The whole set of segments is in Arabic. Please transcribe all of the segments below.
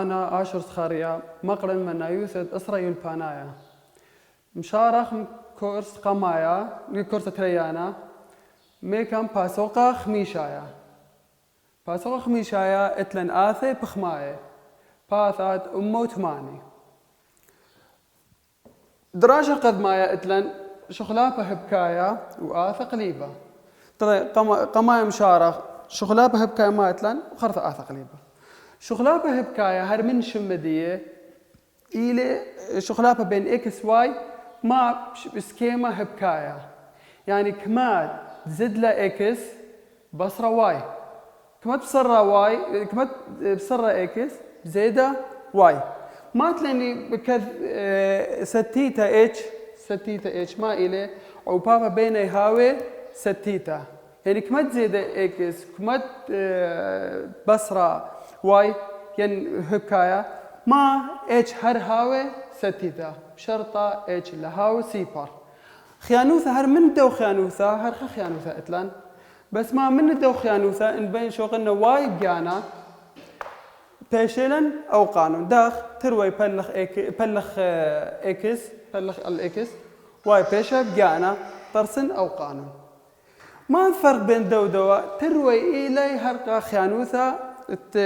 أنا آشر سخاريا مقرن من يوسد إسرائيل يلبانايا مشارخ كورس قمايا كورس تريانا ميكم باسوقا خميشايا باسوقا خميشايا اتلن آثي بخمايا باثات أمو تماني دراشة قد مايا اتلن شخلابة هبكايا وآثة قليبة طيب قمايا مشارخ شخلابة هبكايا ما اتلن وخرثة آثة قليبة شخلابة هبكايا هر من شمدية إلى شخلابة بين إكس واي ما بسكيما هبكايا يعني كما تزد له إكس بصرة واي كما بصرة واي كما بصرة إكس زيادة واي ما تلني بكذ ستيتا اتش ما إلى أو بابا بين يهاوي ستيتا يعني كما تزيد إكس كما بصرة واي يعني هبكايا ما اتش هر هاوي ستيتا بشرطة اتش لهاوي سيبر خيانوثة هر من دو خيانوثة هر خيانوثة اتلان بس ما من دو خيانوثة إن بين شوقنا واي بيانا بيشيلن أو قانون داخ تروي بلخ إكس بلخ الإكس واي بيشا بيانا طرسن أو قانون ما الفرق بين دو دوا تروي إلي هرقا خيانوثة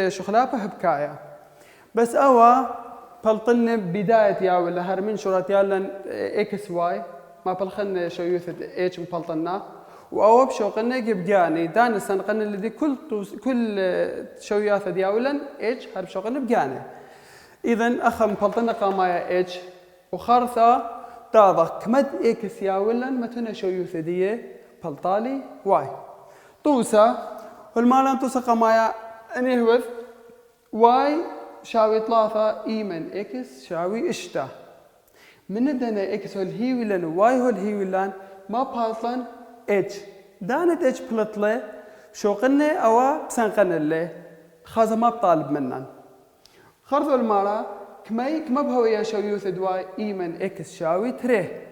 شخلابة هبكايا بس أوا بلطن بداية يا ولا هرمين شرات يالن إكس واي ما بلخن شو يوثد إيش مبلطنا وأو بشوقنا جبجاني دان السنقنا الذي كل شويات دياولن إيش هرب شوقنا بجاني إذن أخم بلطنا قامايا إيش وخرثة تاضك مد إكس ياولن متنا شو يوثدية بلطالي واي طوسة والمالان طوسة قامايا أني هوث واي شاوي ثلاثة إيمن إكس شاوي إشتا من دنا إكس والهيولان واي والهيولان ما باطلن إتش دانت إتش بلطلة شوقنا أو بسنقنا له خازا ما بطالب منن خرثوا المارا كما بهوية شاوي ثدواي إيمن إكس شاوي تريه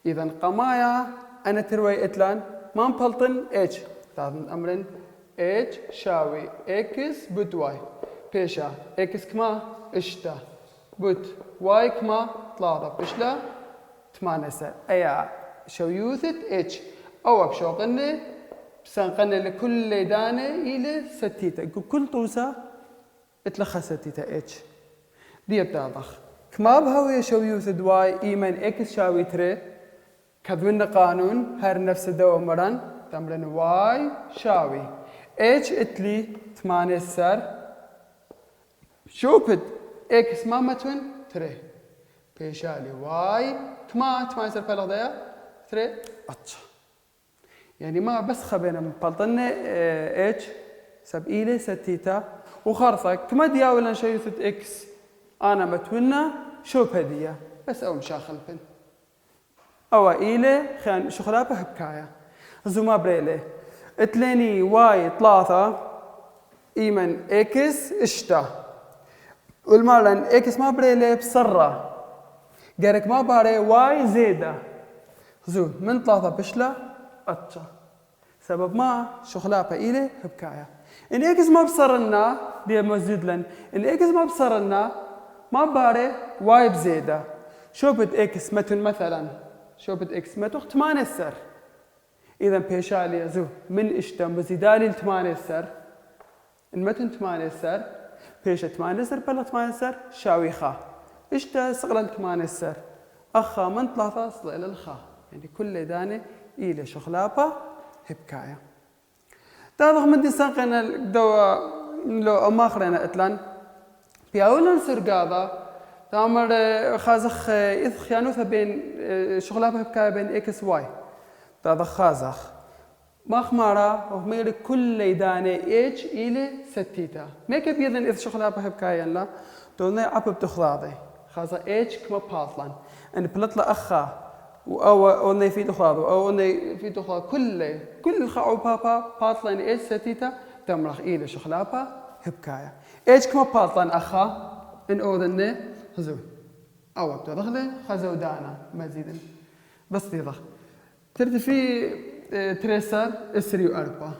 إذا قمايا أنا تروي إتلان ما بلطن إتش تعرفون أمرن إتش شاوي إكس بدواي بيشا إكس كما إشتا بوت واي كما ثلاثة بشلا ثمانية أيا شو يوثت إتش أو بشوقنا بسنقنا لكل دانة إلى ستيتا كل طوسة اتلخى ستيتا إتش دي بتاضخ كما بهوية شو يوثت واي إيمن إكس شاوي تري كذونا قانون هر نفس دو مران تمرن واي شاوي إتش اتلي ثمانية سر شوفت إكس ما متون تري بيشالي واي كما تمايسر بلغدايا تري أتش يعني ما بس خبينا مبلطنا إتش سب إيلي ستيتا وخرطة كما دياولا شيوثت إكس أنا متونا شوف هدية بس أو مشاخل بن أو إيلي خان شخلابة هبكايا زوما بريلي اتليني واي ثلاثة إيمن إكس إشتا والمالن إكس ما بريلي بسرة قالك ما باري واي زيادة زو من ثلاثة بشلة أتشا سبب ما شخلابة إلي هبكايا إن إكس ما بصرنا دي مزيد لن إن إكس ما بصرنا ما باري واي بزيادة شوبت إكس متن مثلا شوبت إكس متن 8 سر إذا بيشالي زو من إشتا مزيدالي 8 سر المتن 8 سر بيشة 8 سر بلا 8 سر شاوي خا إشتا صغلن 8 سر أخا من 3 صل إلى الخا يعني كل دانة إلى شخلابة هبكايا تاضخ من دي سنقنا دوا لو أماخرنا إتلان بيأولا سرقاضا تامر خازخ إذ خيانوثا بين شخلابة هبكايا بين إكس واي تاضخ خازخ مخمرة ومير كل دانة إيش إلى ستيتا ميك بيذن إذ شخلابة هبكايا لا تولنا عبب تخلاضي خازا إيش كما باطلان أن بلطلا أخا أو أني في تخلاض أو أني في تخلاض كل خاو بابا باطلان إيش ستيتا تمرخ إلى شخلابة هبكايا إيش كما باطلان أخا إن أوذني خزو أو بتدخله خزو دانا مزيدا بس تضخ ترد في تريسر اسري أربعة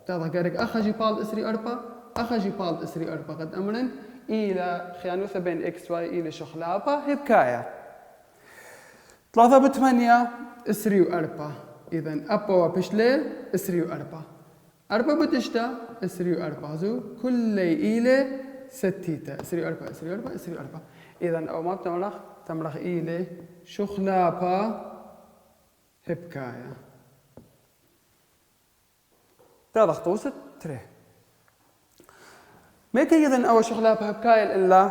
تضخ قالك أخا جيبال اسري أربعة أخجي بالد إسري أربا قد أمرن إلى خيانوثة بين إكس واي إلى شخلابة هبكاية 3 ب8 إسري وأربا إذن أبا وبشلي إسري وأربا 4 بتشتا إسري وأربا زو كل إلى 6 إسري وأربا إسري وأربا إسري وأربا إذن أو ما تمرخ إلى شخلابة هبكاية تاضخ توسط تري ميكي إذن أو شخلابة هبكاية إلا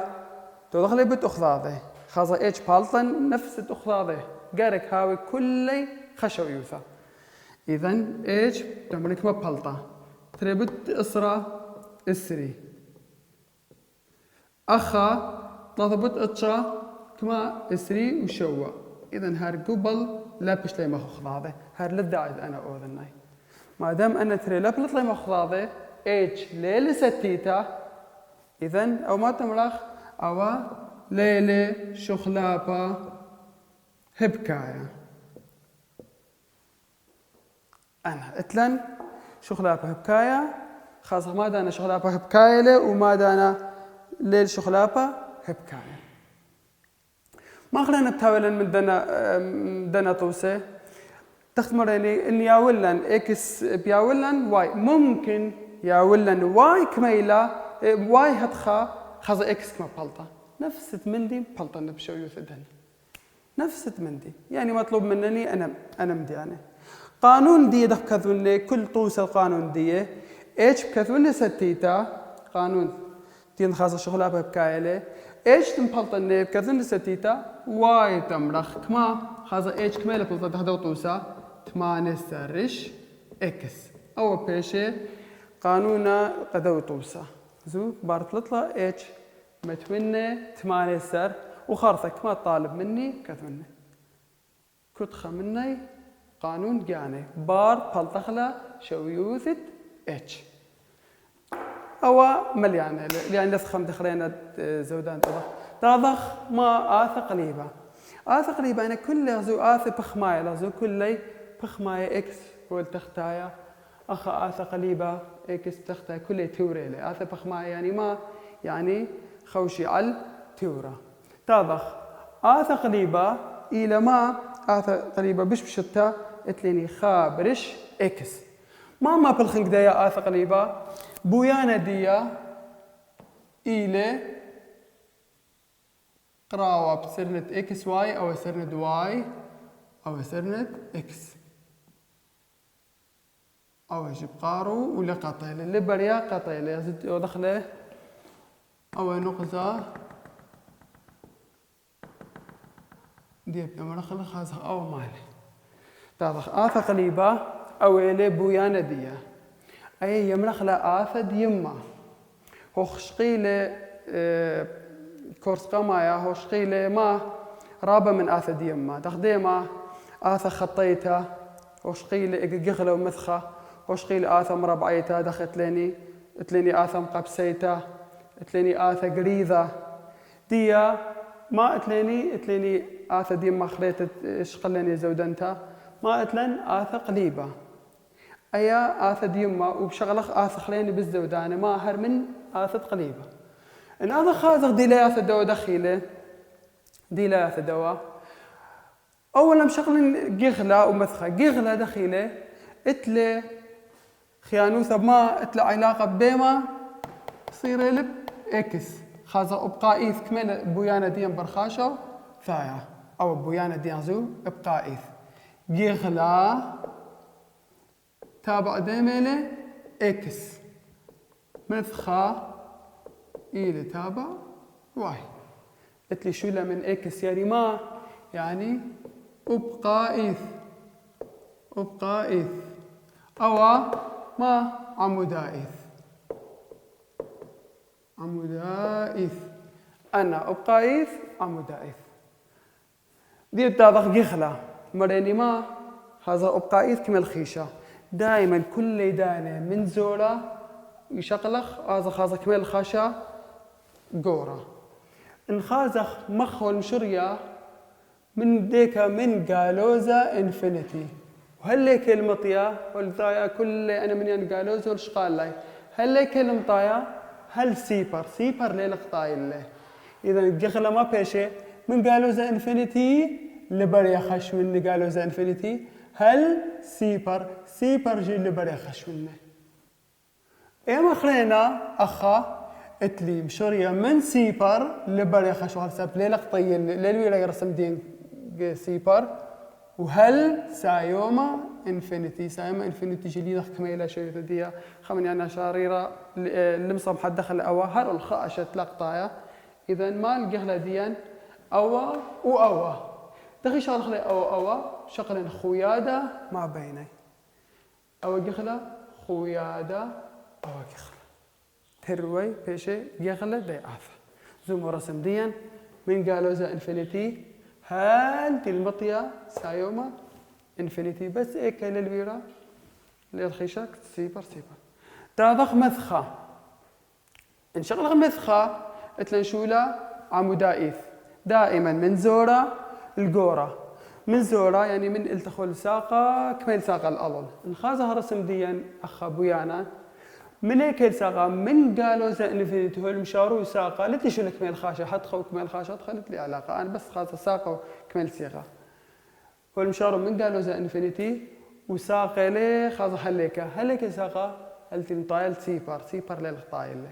تدخلي بتأخذاضي خاصة إيش بالطن نفس تأخذاضي قارك هاوي كلي خشو يوثا إذن إيش تمرك ما بالطة تري بت إسرا إسري أخا 3 بت إتشا كما إسري وشوا إذن هار قبل لا بشلي ما خذاضي هار للداعي أنا أوذناي ما دام أنا تري لا بلطلي ما خذاضي إيش ليلة ستيتا إذن أو ما تمرخ أو ليلة شخلابة هبكاية أنا إتلن شخلابة هبكاية خاصة ما دانا شخلابة هبكاية له وما دانا ليل شخلابة هبكاية ما خلينا بتاولا من دنا طوسة تختمرني إن ياولن إكس بياولن واي ممكن ياولن واي كميلة واي هتخا خاصة إكس كما بلطة نفس تمندي بلطة نبشو يوثدن نفس تمندي يعني مطلوب منني أنا مديانة قانون دي ده بكذوني كل طوسة القانون دي إيش بكذوني ستيتا قانون دين خاصة شغلها بكايلة إيش تنبلطني بكذوني ستيتا واي تمرخ كما خاصة إيش كمالة بلطة تهدو طوسة 8 سرش إكس أو بيشي قانونا قدو طوسة زو بارتلطلة إيش متمنى 8 سر وخارثك ما طالب مني كذوني كتخة مني قانون جاني بار بلطخلة شويوثت إيش أو مليانة يعني لثخم دخلينا زودان تضخ ما آث قليبة آث قليبة أنا كل زو آث بخماية لازو كل بخماية إكس والتختايا أخا آث قليبة إكس تختايا كل توري لي آث بخماية يعني ما يعني خوشي على تورا تضخ آث قليبة إلى ما آث قليبة بشتا اتليني خابرش إكس ما بالخنق دايا آث قليبة بويانا ديا إلى قراوة بسرنة إكس واي أو سرنة واي أو سرنة إكس أو يجيب قارو ولا قطيلة اللي بريا قطيلة يزد ودخله أو نقطة دي بمرخل خازخ أو مالي تاضخ آث قليبة أو إلى بويانا ديا أي يمرخلة آثد يما هوشقيلة كورس قمايا هوشقيلة ما رابة من آثد يما دخديما آث خطيتا هوشقيلة إقغلة ومثخة هوشقيلة آث مربعيتا دخت ليني آث مقبسيتا اتليني آث قريذة ديا ما اتليني آثد يما خليت شقلني زودنتا ما اتلن آث قليبة أيا آث ديما وبشغلخ آث خليني بالزودانة ما هر من آث قليبة إن هذا خازق دي لا آث دوا دخيله دي لا آث دوا أولا مشغلين جغلة ومثخة جغلة دخيله اتلي خيانوثة ما اتلي علاقة بيما صير لب إكس خازق أبقى إيث كمان بويانا ديان برخاشو ثايا أو بويانا ديان زو أبقى إيث جغلة تابع ديميلة إكس مثخة إلى تابع واي اتلي شولة من إكس يعني ما يعني أبقى إيث أو ما عمودا إيث أنا أبقى إيث عمودا إيث دي تابع جغلة مريني ما هذا أبقى إيث كما الخيشة دائما كل دانة من زورة يشغلخ هذا خازق كمال الخاشة قورة انخازخ مخو المشرية من ديكا من قالوزا انفينيتي وهل كلمة طيا والثايا كل أنا من قالوزا والشقال لاي هل كلمة طيا هل سيبر للقطاي له إذا جغلا ما بيشي من قالوا ذا انفينيتي لبريا خشون قالوا ذا انفينيتي هل سيبر جي لبريا خشون إما خلينا أخا اتلي مشوريا من سيبر لبريا خشون هل سب للقطاي للويلا يرسم دين سيبر وهل سايوما انفينيتي جديدة كميلة شوية ديا خمني أنا شاريرة لمصة محد دخل أوا هر الخاشة لقطايا إذا ما الجهلة ديان أوا وأوا دخل شغل خلي أوا شغل خويادة ما بيني أوا جهلة خويادة أوا جهلة تروي بيشي جهلة دي عافى زوم رسم ديان من قالوا ذا انفينيتي هل المطية سايوما انفينيتي بس ايكا للويرا للخيشاك سيبر تاضخ مثخة انشغل مثخة اتلنشولا عمودائث دائما من زورة الجورة من زورة يعني من التخول ساقة كميل ساقة الألل انخازها رسم ديا أخا بويانا من هيك ساقة من قالوا ذا انفينيتي هو المشارو ساقة لا تشو لك كميل خاشة حد خو كميل خاشة دخلت لي علاقة أنا بس خاصة ساقة وكميل صيغة هو المشارو من قالوا ذا انفينيتي وساقة ليه خاصة هليك ساقة هل تنطايل سيبر للخطايل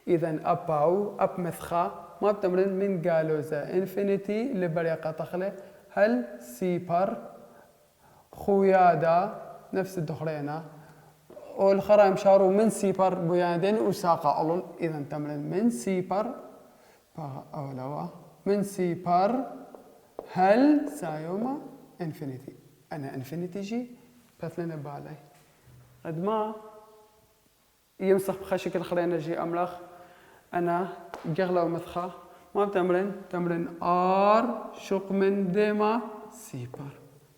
إذا أب مثخة ما بتمرن من قالوا ذا انفينيتي لبريقة تخله هل سيبر خويادة نفس الدخلينة والخرا مشارو من سيبر بيادين وساقة أولون إذا تمرن من سيبر أولوا من سيبر هل سايوما انفينيتي أنا انفينيتي جي بثلنا بالي قد ما يمسخ بخشك الخرينة جي أملخ أنا جغلة ومثخة ما تمرن شق من ديما سيبر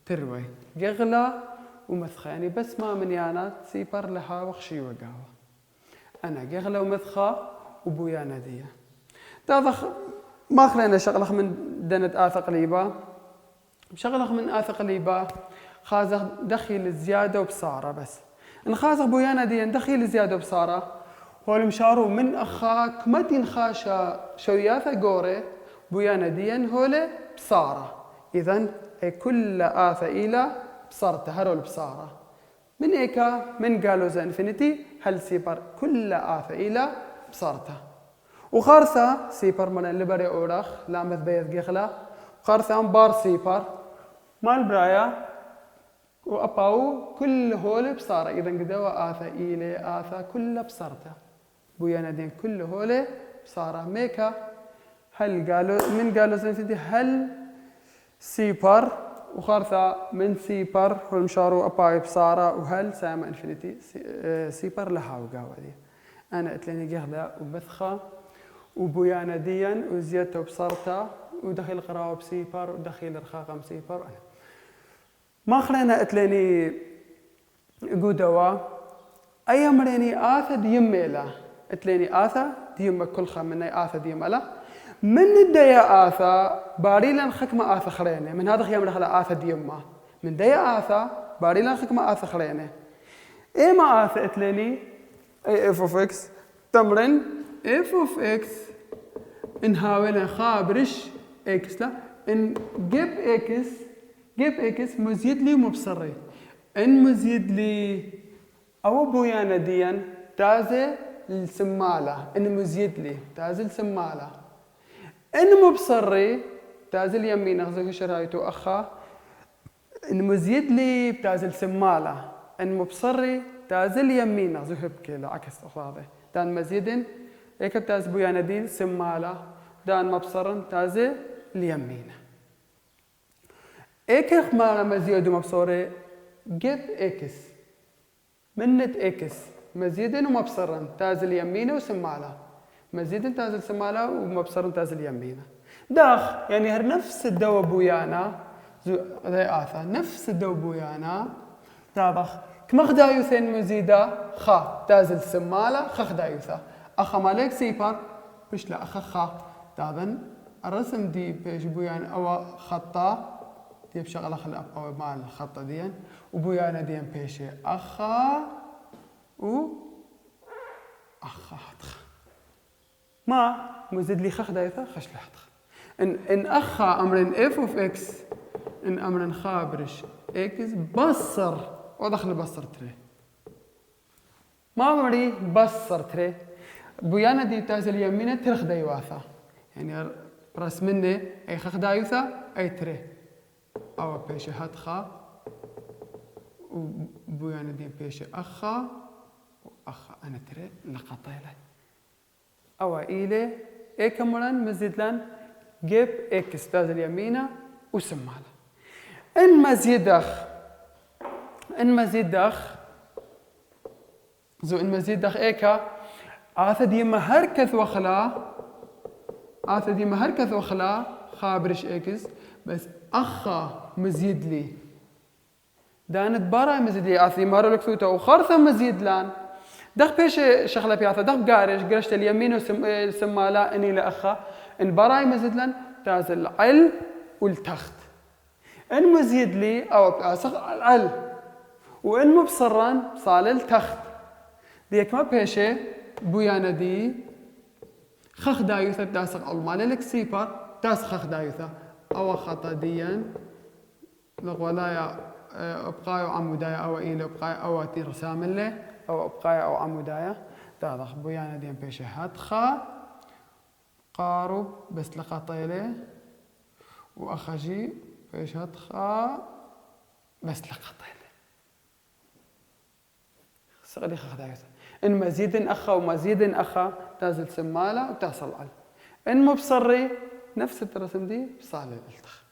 تروي جغلة ومثخة يعني بس ما من يانا سيبر لها وخشي وقاوة أنا جغلة ومثخة وبويانا دي تاضخ ما خلينا شغلخ من دنت آثق ليبا شغلخ من آثق ليبا خازخ دخيل زيادة وبصارة بس إن خازخ بويانا دي دخيل زيادة وبصارة هو المشارو من أخاك ما تنخاشا شوياثة قوري بويانا دي هولي بصارة إذن كل آثة إلى بصارته هرول بصارة من إيكا من قالوا ذا انفينيتي هل سيبر كل آثة إلى بصارته وخارثة سيبر من اللي بري أورخ لامث بيض جيخلا خارثة بار سيبر مال برايا وأباو كل هول بصارة إذا قدوا آثة إلى آثة كل بصارته بويانا دين كل هول بصارة ميكا هل قالوا من قالوا ذا انفينيتي هل سيبر وخارثة من سيبر هو المشارو أباي بصارة وهل سايما انفينيتي سيبر لها وقاوة دي أنا اتلاني جهلة وبثخة وبويانا ديا وزيادته وبصارته ودخيل قراوة بسيبر ودخيل رخاقة بسيبر أنا ما خلينا اتلاني قودوا أي مريني آثة ديميلا اتلاني آثة ديما كل خمني آثة ديميلا من الديا آثة باريلا خكمة آثة خرينة من هذا خيام لخلا آثة ديما من ديا آثة باريلا خكمة آثة خرينة إيه ما آثة اتلاني أي اف اوف اكس تمرن اف اوف اكس انهاولا خابرش اكس لا ان جيب اكس مزيد لي ومبصري ان مزيد لي او بويانا ديان تازي السمالة ان مزيد لي تازي السمالة ان مبصري تازي اليمين اخذك شرايتو اخا ان مزيد لي بتازي السمالة ان مبصري تازي اليمين اخذك بكي لا عكس اخذه دان مزيدن هيك بتاز بويانا دين سمالة دان مبصرن تازي اليمين هيك خمارة مزيد ومبصري جيب اكس منت اكس مزيدن ومبصرن تازي اليمين وسمالة مزيدن تازي السمالة ومبصرن تازي اليمين داخ يعني هر نفس الدوا بويانا ذي آثا نفس الدوا بويانا تابخ كما خدايوثين مزيدة خا تازل سمالة خا خدايوثا أخا مالك سيبر بش لا أخا خا تابن الرسم دي بيش بويان أو خطة دي بشغلة خلق أو مال الخطة ديان وبويانا ديان بيشي أخا و أخا ما مزيد لي خخ دايثة خش لحظة إن أخا أمر اف اوف اكس إن أمر خابرش اكس بصر ودخل بصر تري ما عمري بصر تري بويانا دي تازل يمينة ترخ دايواثا يعني راس مني أي خخ دايوثا أي تري أو بيش هاتخا وبويانا دي بيش أخا وأخا أنا تري لقطيلة أو إيلي إيه كمران مزيدلان جيب إكس تازل يمينة وسماله إن مزيد دخ زو إن مزيد دخ إيكا آثدي مهركث وخلا خابرش إكس بس أخا مزيد لي دانت برا مزيد لي آثي مارو لكثوتا وخرثة مزيد لان دخ بيش شغلة بياثا دخ قرشت اليمين وسمالا إني لأخا إن برا مزيد لان تازل العل والتخت إن مزيد لي أو أسخ العل وإن مبصران صال التخت ديك ما بيشة بويانا دي خخ دايوثا تاسق المال لك سيبر تاس خخ دايوثا أو خطا ديا لغولايا أبقايا عمودايا أو إيلي أبقايا أو تير ساملة أو أبقايا أو عمودايا تاضخ بويانا دي بيشة هاتخا قارب بس لقطيله وأخجي بيش هاتخا بس لقطيله سغلي خخ دايوثا إن مزيد أخا ومزيد أخا تازل سمالة وتصل على إن مبصري نفس الترسم دي بصال الالتخ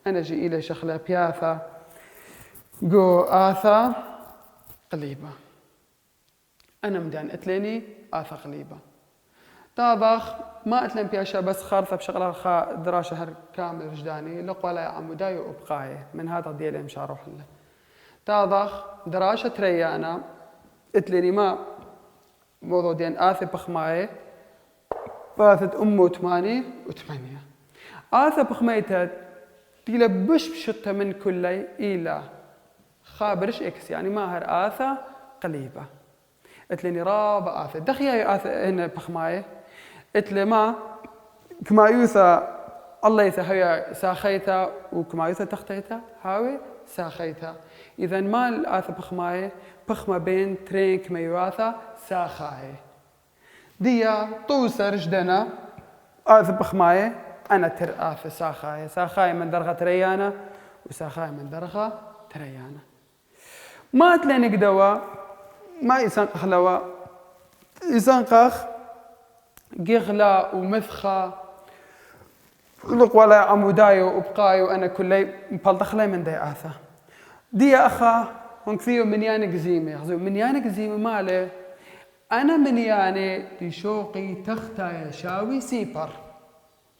أنا جي إلي شخلة بياثا جو آثا قليبة أنا مدان أتليني آثا قليبة طابخ ما أتلين بياشا بس خارثة بشغلة خا دراشة هر كامل رجداني لقوا لا عموداي وأبقاية من هذا ديالي مش هروح له طابخ دراشة تريانا أتليني ما موضوع دين آثي بخماية باثت أمه 8 و8 آثي بخمايتها تلبش بشتها من كلي إلى خابرش إكس يعني ماهر آثى قليبة اتلني رابع آثى دخيا آثى هنا بخماية اتلي ما كما يوثى الله يثى هيا ساخيتها وكما يوثى تختيتها هاوي ساخيتها إذا ما الآثى بخماية بخمة بين ترين كما يواثى ساخاي ديا طوسة رجدنا آثى بخماية أنا تر آثى ساخاي من درغة تريانا وساخاي من درغة تريانا ما تلين قدوا ما يسنقخ لوا يسنقخ قغلا ومثخة لق ولا عموداي وابقاي وانا كلي مبلطخلي من دي آثى دي أخا هنكثيو منياني قزيمة يخزو منياني قزيمة ماله أنا منياني تشوقي تختا يشاوي سيبر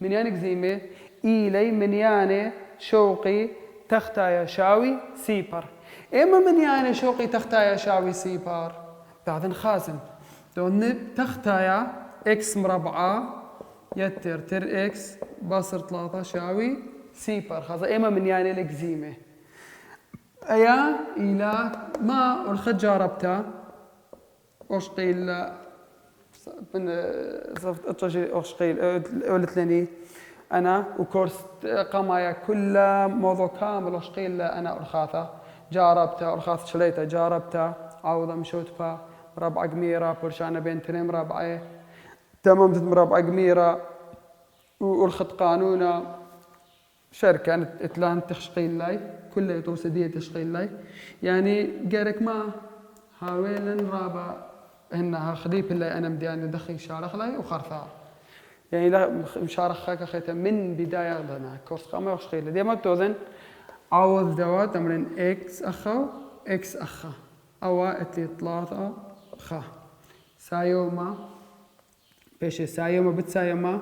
منياني قزيمة إيلي منياني شوقي تختا يشاوي سيبر إما منياني شوقي تختا يشاوي سيبر بعدين خازن دون تختا إكس مربعة يتر تر إكس باصر 3 شاوي سيبر خازن إما منياني القزيمة أيا إلى ما أرخد جاربتها أشقيل من صفت أتجي أشقيل قلت لني أنا وكورس قمايا كل موضوع كامل أشقيل أنا أرخاثة جاربتها أرخاث شليتها جاربتها عوضة مشوتها مربع قميرة برشانة بين تنين مربعة تمام مربع قميرة وأرخد قانونة شركة اتلان تشقيل لاي كله توسدية تشقيل لاي يعني جارك ما هاويلن رابع هنا خديب اللي أنا مديان ندخل شارخ لاي وخرثار يعني لا مشارخ خاك خيته من بداية لنا كورس قامة وشقيل دي ما بتوزن عوض دوات أمرين إكس أخا إكس أخا أو أتلي 3 خا سايوما بيش سايوما بتسايوما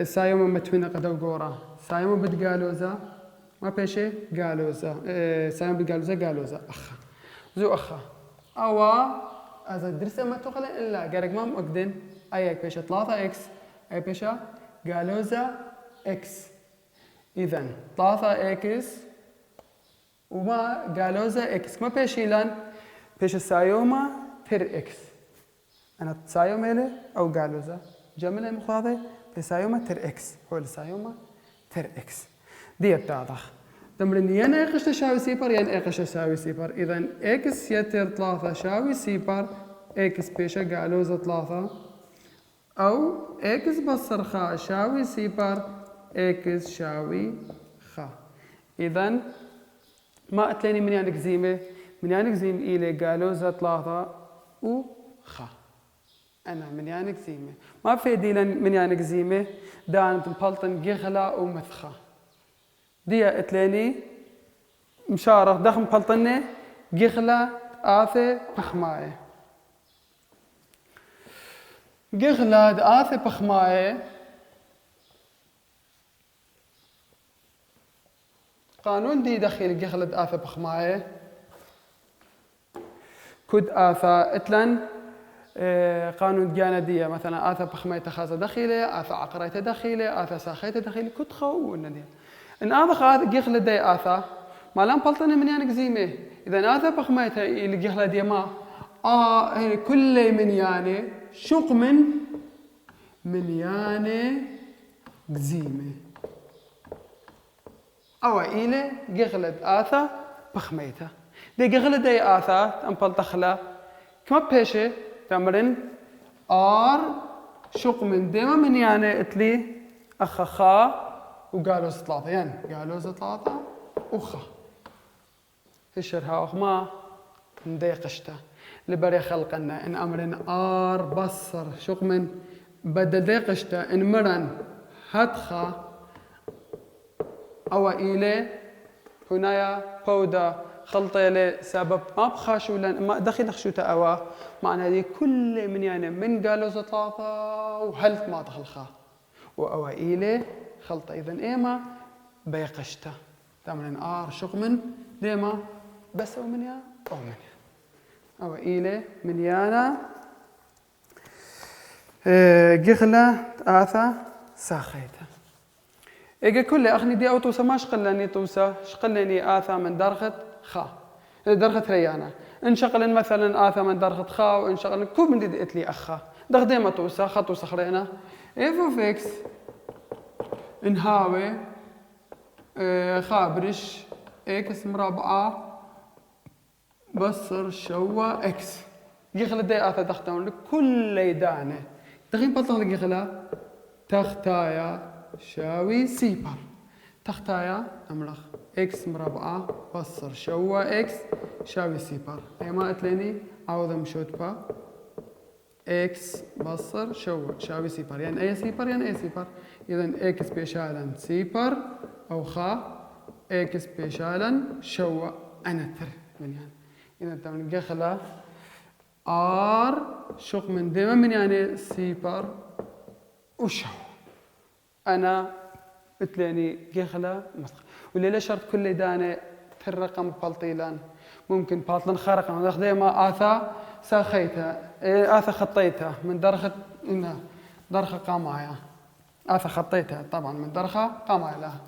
سايوما متوينة قدو قورا سايوما بتقالوزا ما بيشي قالوزا سايوما بتقالوزا قالوزا أخا زو أخا أو أذا درسة ما تقول إلا قارك ما مقدن أي بيشة 3 إكس أي بيشة قالوزا إكس إذن 3 إكس وما قالوزا إكس ما بيشي لان بيشة سايوما تر إكس أنا تسايومة أو قالوزة جملة مخاضة تسايومة تر إكس هو تسايومة تر إكس دي بتاعتخ تمرين ين إيقش تساوي صفر ين إيقش تساوي صفر إذا إكس يتر 3 شاوي صفر إكس بيشة قالوزة 3 أو إكس بصر خا شاوي صفر إكس شاوي خا إذا ما أتلاني من يعني قزيمة من يعني قزيم إلي قالوزة 3 وخا أنا من يعني قزيمة ما في ديلن من يعني قزيمة دانت مبلطن جيخلا ومثخا دي أتلاني مشارة دخل مبلطنة جيخلا آثي بخماية جيخلا آثي بخماية قانون دي دخيل جيخلد آثا بخماية كد آثا اتلن قانون جاندية مثلا آثا بخماية تخازة دخيلة آثا عقرية دخيلة آثا ساخية دخيلة كد خو دي إن آثا جيخلد دي آثا ما لم بلطنة من يعني قزيمة إذا آثا بخماية اللي جيخلد دي ما كل من يعني شوق من يعني قزيمة أو إلى جغلد آثا بخميته دي جغلد أي آثا أمبل تخلا كما بيشة تمرن شق من ديما من يعني اتلي أخخا وقالوا 3 يعني قالوا 3 وخا هشرها وخما نديقشته لبري خلقنا إن أمرن بصر شق من بدل ديقشته إن مرن هدخا أو إلى هنايا بودا خلطة لسبب ما بخاش ولا ما دخل خشوته أوا معنى هذه كل من يعني من قالوا 3 وهلت ما دخل خا وأوا إلى خلطة إذا إيما بيقشته تمرين شق من ديما بس أو من يا أو من يا أو إلى من يانا جغلة آثا ساخيته إيجا كل أخني دي أوتوسا ما شقلني توسا شقلني آثا من درخت خا درخت ريانا إن شقلن مثلا آثا من درخت خا وإن شقلن كوب من دي إتلي أخا دخ ديما توسا خطو سخرينا إيفو فيكس إنهاوي خابرش إكس مربعة بصر شوا إكس يخلى دي آثا دختون لكل دانة دخين بطل يخلى تختايا شاوي سيبر تختايا أمرخ إكس مربعة بصر شوا إكس شاوي سيبر هي ما أتليني عوضة مشوتبا إكس بصر شوا شاوي سيبر يعني أي سيبر يعني أي سيبر إذا إكس بيشالا سيبر أو خا إكس بيشالا شوا أنا تر من يعني إذا تمن جخلا شق من ديما من يعني سيبر وشوا أنا اتلاني جخلا مسخ وليلا شرط كل دانة ترقم بلطيلان ممكن باطلن خارقة من ديما آثا ساخيتها آثا خطيتها من درخة إنها درخة قامايا آثا خطيتها طبعا من درخة قامايا لها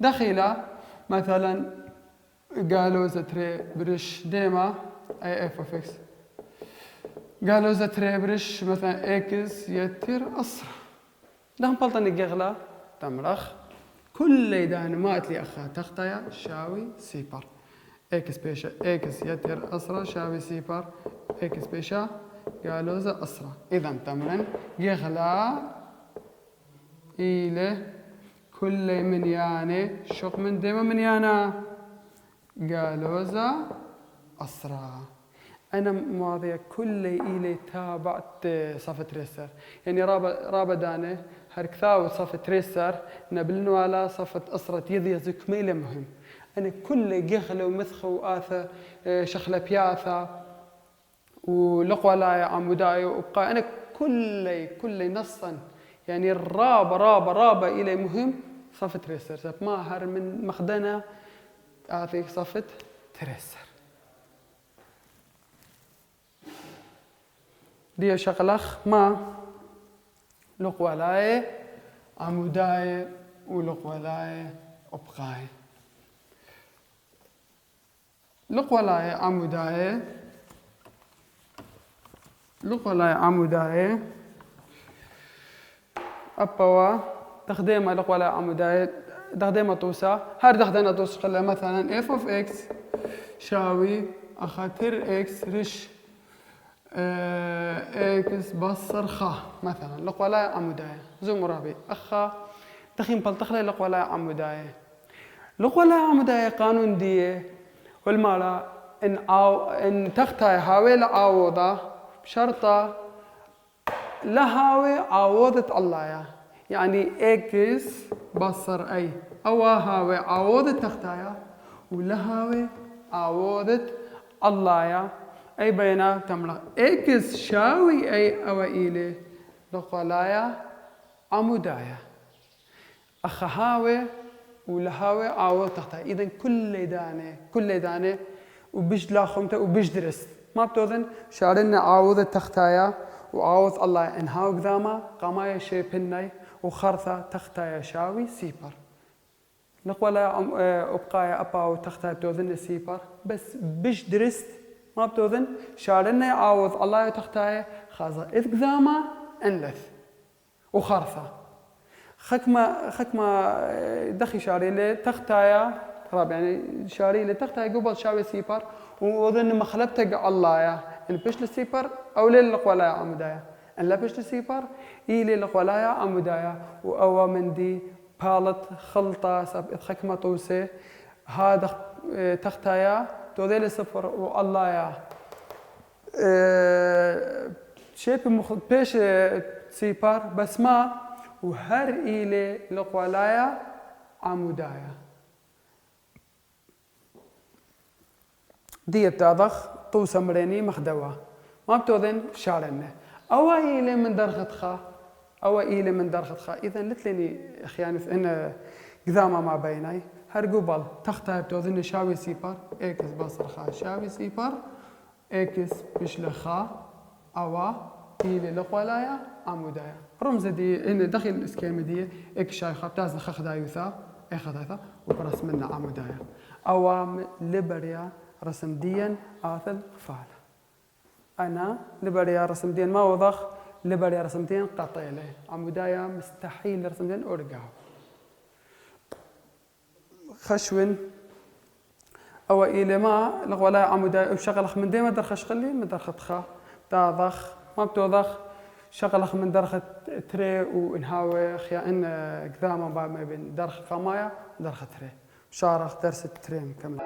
دخيلة مثلا قالوا زتري برش ديما أي اف اف اكس قالوا زتري برش مثلا اكس يتر أسرع دهم بلطن الجغلة تمرخ كل دان ما أتلي أخا تختايا شاوي سيبر اكس بيشا اكس يتر أسرع شاوي سيبر اكس بيشا قالوا ز أسرع إذا تمرن جغلة إلى كل من يعني شق من ديما من يانا قالوا ز أسرع أنا مواضيع كل إلي تابعت صفة تريسر يعني رابا دانه هركثاو صفة تريسر نبلنو على صفة أسرة يذي زكميلة مهم أنا كل جخلة ومثخة وآثة شخلة بياثة ولقوة لا عموداي وبقى أنا كل نصا يعني رابا إلي مهم صفة تريسر ما هر من مخدنا آثي صفة تريسر دي شغلخ ما لقولاي عموداي ولقولاي أبقاي لقولاي عموداي لقولا عموداية أبوا تخديمة لقولا عموداية تخديمة توسا هر تخديمة توس قلة مثلا f of x شاوي أخاطر x رش x بصر خا مثلا لقولا عموداية زو مرابي أخا تخيم بلتخلي لقولا عموداية لقولا عموداية قانون دي والمالا إن تختاي هاوي لعوضة بشرطة لهاوي عوضة الله يعني إكس بصر أي أو هاوي عوضة تختايا ولهاوي عوضة الله أي بينا تملا إكس شاوي أي أو إيلي لقلايا عمودايا أخهاوي ولهاوي عوضة تختايا إذن كل دانة وبيش لا خمته وبيش درست ما بتوذن شارنا عوضة تختايا وعوض الله إنهاو قداما قمايا شي بناي وخرثة تختايا شاوي سيبر نقولا أبقايا أباو تختايا بتوذن سيبر بس بيش درست ما بتوذن شارنا عوض الله تختايا خازة إذ قداما انلث وخرثة خكما دخي شاري لي تختايا راب يعني شاري لي تختايا قبل شاوي سيبر وظن مخلبتك الله يا إن بيش للسيبر أو للقولايا عمودايا إن لا بيش للسيبر إيلي للقولايا عمودايا وأوا من دي بالت خلطة سب إتخكمة توسي هذا تختايا توذيل صفر والله يا شيء بيش سيبر بس ما وهر إيلي للقولايا عمودايا دي بتاضخ طوسة مريني مخدوة ما بتوذن شارنا أو إيلي من درخت خا إذا لتلني أخياني إن قدامة ما بيناي هرقوبل تختها بتوذن شاوي سيبر إكس بصر خا شاوي سيبر إكس بشلخا أو إيلي لقولايا عمودايا رمز دي إن دخل الإسكيمة دي إكس شايخة بتازن خخدايوثا إخدايثا وبرس منا عمودايا أو ليبريا رسم ديا آثل فعل أنا لبريا رسم ديا ما وضخ لبريا رسم ديا قطيلة عمودايا مستحيل رسم ديا أرجع خشون أو إلى ما لغولا عمودايا وشغلخ من ديما درخش خلي من درخت خا تاضخ ما بتوضخ شغلخ من درخت تري وإنهاوي خيان قدامه ما بين درخ قمايا ودرخ تري شارخ درس التري مكمل